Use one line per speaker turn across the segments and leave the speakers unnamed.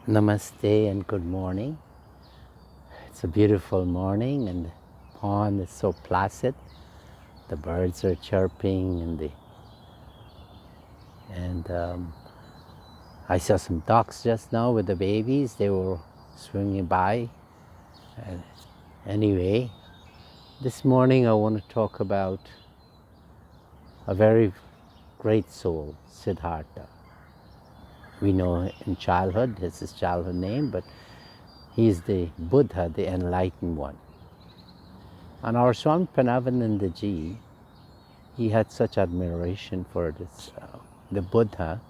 Namaste and good morning. It's a beautiful morning and the pond is so placid. The birds are chirping and I saw some ducks just now with the babies. They were swinging by. And anyway, this morning I want to talk about a very great soul, Siddhartha. We know in childhood, this is his childhood name, but he is the Buddha, the enlightened one. And our Swami Parameshananda ji, he had such admiration for the Buddha.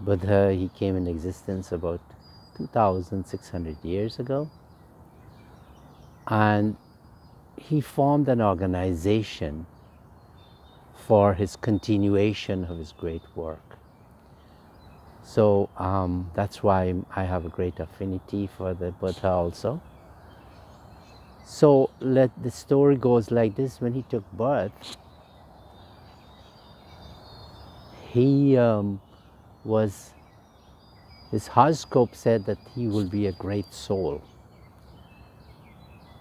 Buddha, he came in existence about 2,600 years ago. And he formed an organization for his continuation of his great work. So that's why I have a great affinity for the Buddha also. So the story goes like this. When he took birth, his horoscope said that he will be a great soul.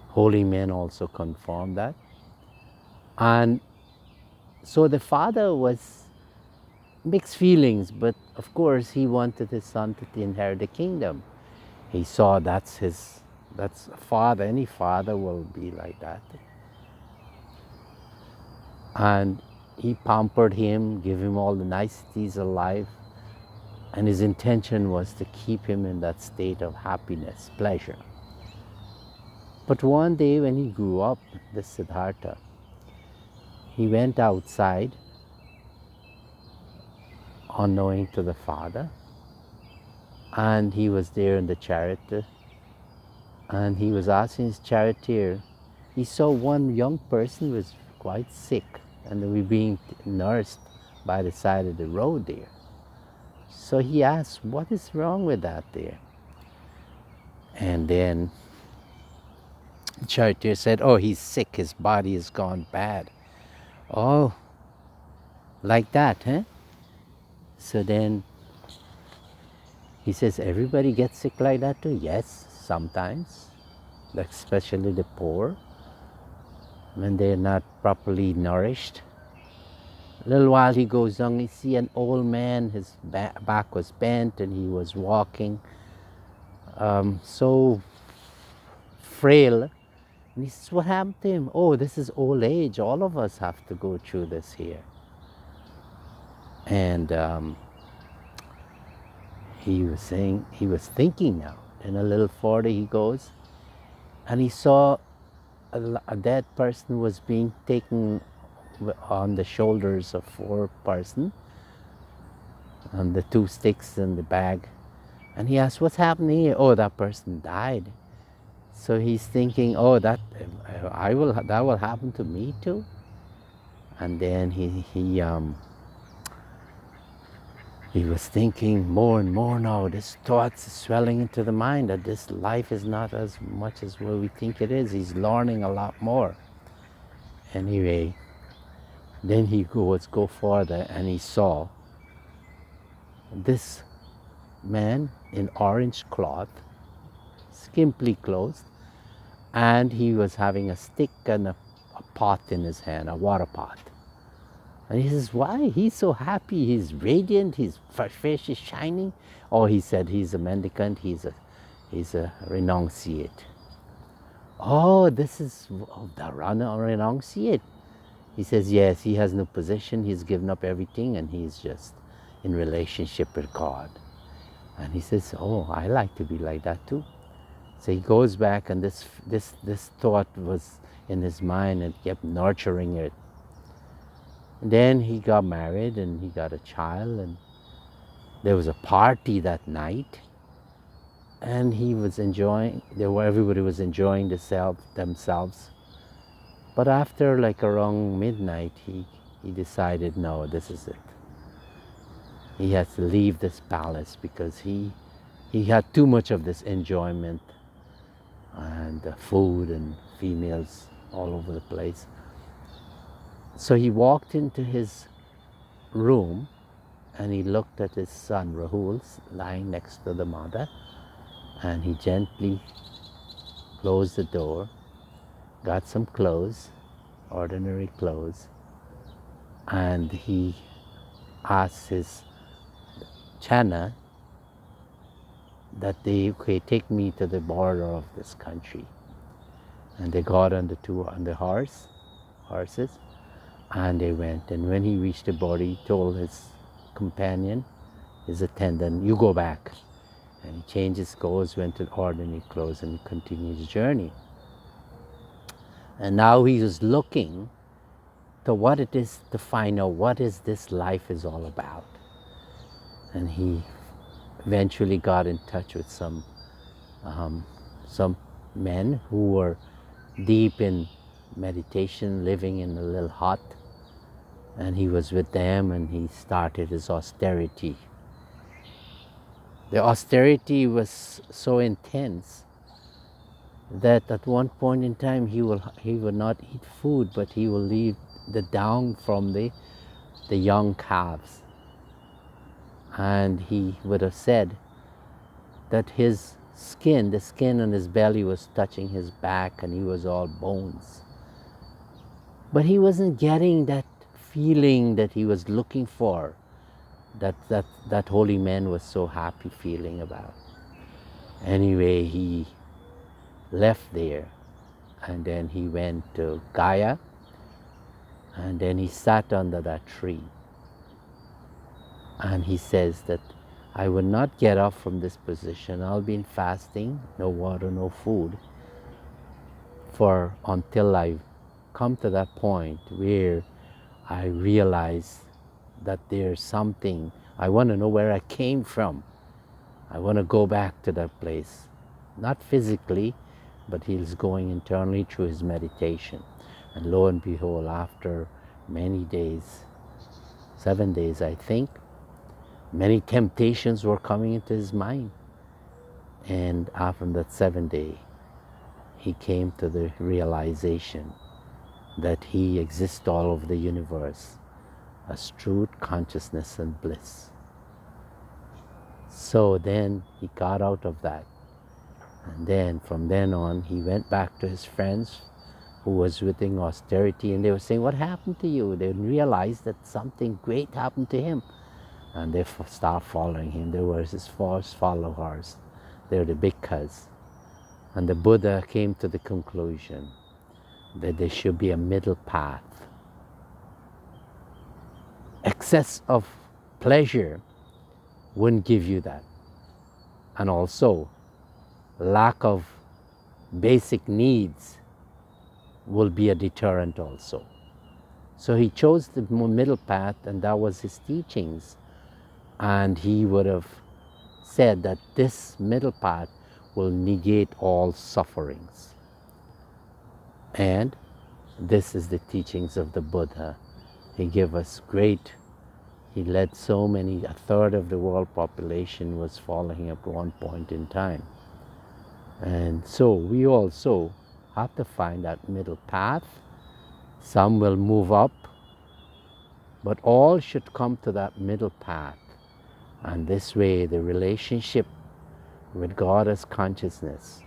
Holy men also confirmed that. And so the father was mixed feelings, but of course he wanted his son to inherit the kingdom. He saw that's a father, any father will be like that. And he pampered him, gave him all the niceties of life, and his intention was to keep him in that state of happiness, pleasure. But one day when he grew up, this Siddhartha, he went outside unknowing to the father, and he was there in the chariot, and he was asking his charioteer, he saw one young person was quite sick and they were being nursed by the side of the road there. So he asked, what is wrong with that there? And then the charioteer said, oh, he's sick, his body has gone bad. Oh, like that, huh? So then he says, everybody gets sick like that too? Yes, sometimes, especially the poor, when they're not properly nourished. A little while he goes on, he see an old man, his back was bent and he was walking so frail. And he says, what happened to him? Oh, this is old age. All of us have to go through this here. And he was thinking now. And a little further he goes, and he saw a dead person was being taken on the shoulders of 4 person, on the 2 sticks in the bag. And he asked, what's happening here? Oh, that person died. So he's thinking, oh, that will happen to me too. And then he was thinking more and more now, this thoughts swelling into the mind that this life is not as much as what we think it is. He's learning a lot more. Anyway, then he go further and he saw this man in orange cloth, skimpily clothed, and he was having a stick and a pot in his hand, a water pot. And he says, why? He's so happy, he's radiant, his face is shining. Oh, he said he's a mendicant, he's a renunciate. Oh, this is the renunciate. He says, yes, he has no position, he's given up everything and he's just in relationship with God. And he says, oh, I like to be like that too. So he goes back and this thought was in his mind and kept nurturing it. And then he got married and he got a child, and there was a party that night and he was enjoying, everybody was enjoying themselves. But after like around midnight, he decided, no, this is it. He has to leave this palace because he had too much of this enjoyment and food and females all over the place. So he walked into his room and he looked at his son Rahul lying next to the mother, And he gently closed the door, got some clothes, ordinary clothes, and he asked his Chana that they take me to the border of this country. And they got on the horses, and they went. And when he reached the border, he told his companion, his attendant, you go back. And he changed his clothes, went to ordinary clothes, and continued his journey. And now he was looking to what it is to find out what is this life is all about. And he eventually got in touch with some men who were deep in meditation, living in a little hut. And he was with them, and he started his austerity. The austerity was so intense that at one point in time he will not eat food, but he will leave the down from the young calves. And he would have said that his skin, the skin on his belly was touching his back, and he was all bones. But he wasn't getting that feeling that he was looking for, that holy man was so happy feeling about. Anyway, he left there, and then he went to Gaya, and then he sat under that tree. And he says that I will not get up from this position. I'll be in fasting, no water, no food, until I come to that point where I realize that there's something. I want to know where I came from. I want to go back to that place. Not physically, but he's going internally through his meditation. And lo and behold, after many days, 7 days I think, many temptations were coming into his mind. And after that 7th day, he came to the realization that he exists all over the universe as truth, consciousness, and bliss. So then he got out of that. And then from then on, he went back to his friends who was within austerity, and they were saying, what happened to you? They realized that something great happened to him. And they start following him. There were his first followers. They were the bhikkhus. And the Buddha came to the conclusion that there should be a middle path. Excess of pleasure wouldn't give you that. And also, lack of basic needs will be a deterrent also. So he chose the middle path, and that was his teachings. And he would have said that this middle path will negate all sufferings. And this is the teachings of the Buddha. He gave us he led so many, 1/3 of the world population was following him at one point in time. And so we also have to find that middle path. Some will move up, but all should come to that middle path. And this way, the relationship with God as consciousness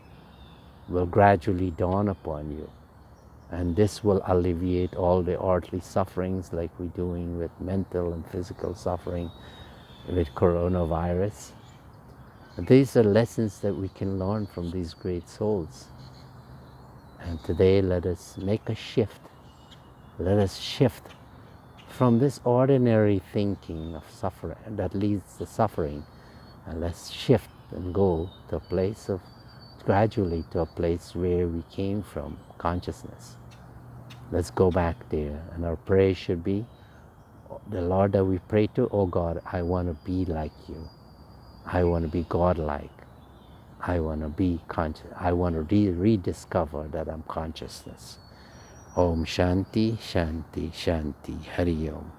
will gradually dawn upon you. And this will alleviate all the earthly sufferings like we're doing with mental and physical suffering with coronavirus. And these are lessons that we can learn from these great souls. And today, let us make a shift. Let us shift from this ordinary thinking of suffering that leads to suffering, and let's shift and go to a place of, gradually to a place where we came from, consciousness. Let's go back there, and our prayer should be, the Lord that we pray to, oh God, I want to be like you. I want to be God-like. I want to be conscious. I want to rediscover that I'm consciousness. Om Shanti, Shanti, Shanti, Hari Om.